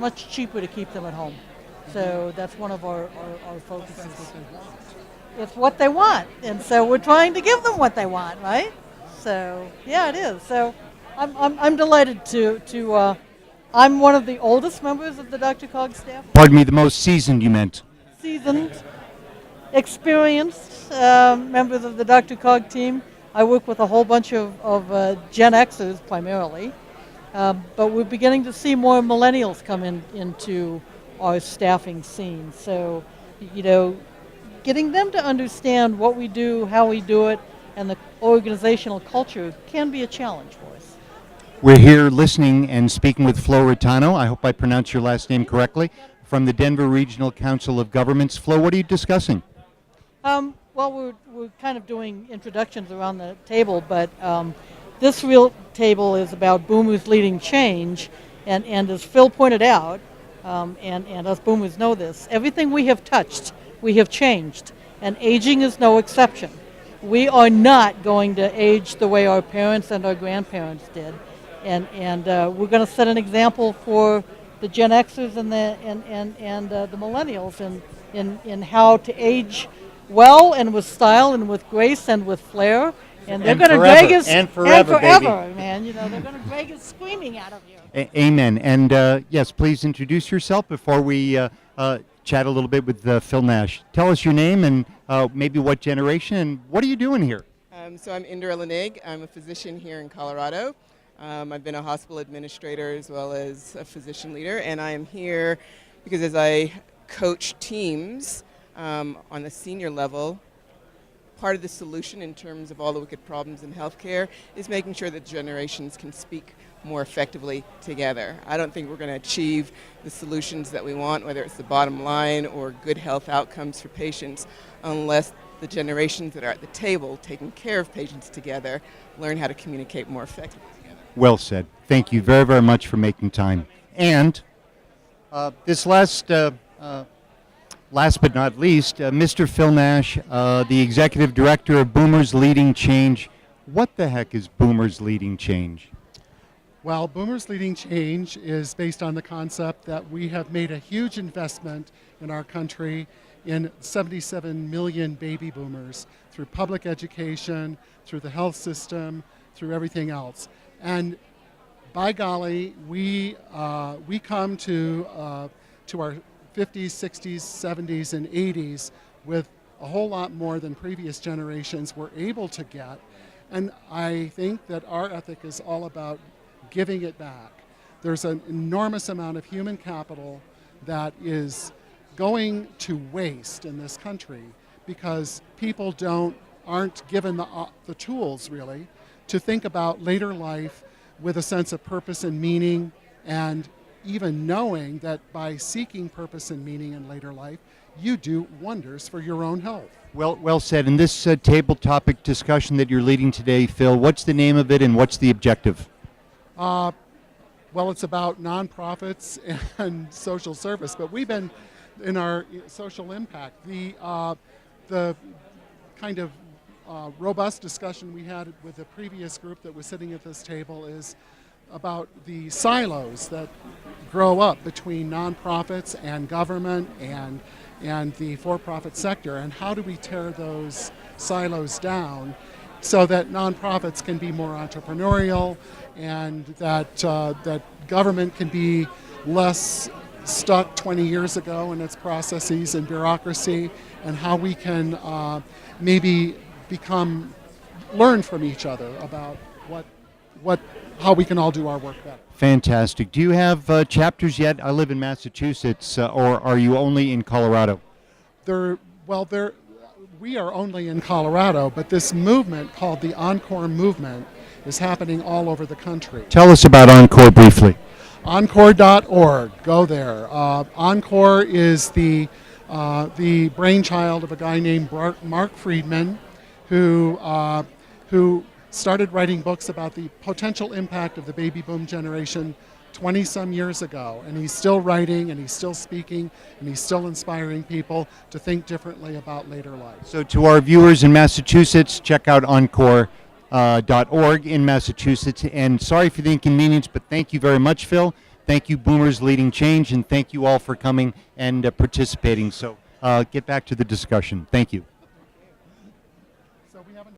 much cheaper to keep them at home. So that's one of our focuses. It's what they want, and so we're trying to give them what they want, right? So yeah, it is. So I'm delighted to I'm one of the oldest members of the Dr. Cog staff. Pardon me, the most seasoned you meant. Seasoned, experienced members of the Dr. Cog team. I work with a whole bunch of Gen Xers primarily, but we're beginning to see more millennials come into our staffing scene. So, getting them to understand what we do, how we do it, and the organizational culture can be a challenge for us. We're here listening and speaking with Flo Raitano. I hope I pronounced your last name correctly. From the Denver Regional Council of Governments. Flo, what are you discussing? Well, we're kind of doing introductions around the table, but this real table is about boomers leading change, and as Phil pointed out, and us boomers know this, everything we have touched, we have changed, and aging is no exception. We are not going to age the way our parents and our grandparents did, and we're going to set an example for the Gen Xers and the millennials in how to age well and with style and with grace and with flair, and they're going to drag us forever, baby. Man. They're going to drag us screaming out of here. Amen. And yes, please introduce yourself before we chat a little bit with Phil Nash. Tell us your name and maybe what generation and what are you doing here? So I'm Indra Lenig. I'm a physician here in Colorado. I've been a hospital administrator as well as a physician leader, and I am here because as I coach teams on the senior level, part of the solution in terms of all the wicked problems in healthcare is making sure that generations can speak more effectively together. I don't think we're going to achieve the solutions that we want, whether it's the bottom line or good health outcomes for patients, unless the generations that are at the table taking care of patients together learn how to communicate more effectively together. Well said. Thank you very, very much for making time. And this last but not least, Mr. Phil Nash, the Executive Director of Boomers Leading Change. What the heck is Boomers Leading Change? Well, Boomers Leading Change is based on the concept that we have made a huge investment in our country in 77 million baby boomers through public education, through the health system, through everything else. And by golly, we come to our 50s, 60s, 70s, and 80s with a whole lot more than previous generations were able to get. And I think that our ethic is all about giving it back. There's an enormous amount of human capital that is going to waste in this country because people aren't given the tools really to think about later life with a sense of purpose and meaning, and even knowing that by seeking purpose and meaning in later life, you do wonders for your own health. Well said. In this table topic discussion that you're leading today, Phil, what's the name of it and what's the objective? Well, it's about nonprofits and social service, but we've been in our social impact. The kind of robust discussion we had with the previous group that was sitting at this table is about the silos that grow up between nonprofits and government and the for-profit sector, and how do we tear those silos down so that nonprofits can be more entrepreneurial and that government can be less stuck 20 years ago in its processes and bureaucracy, and how we can maybe learn from each other about how we can all do our work better. Fantastic. Do you have chapters yet? I live in Massachusetts, or are you only in Colorado? We are only in Colorado, but this movement called the Encore Movement is happening all over the country. Tell us about Encore briefly. Encore.org. Go there. Encore is the brainchild of a guy named Mark Friedman, who started writing books about the potential impact of the baby boom generation 20-some years ago, and he's still writing, and he's still speaking, and he's still inspiring people to think differently about later life. So to our viewers in Massachusetts, check out Encore.org in Massachusetts. And sorry for the inconvenience, but thank you very much, Phil. Thank you, Boomers Leading Change, and thank you all for coming and participating. So get back to the discussion. Thank you.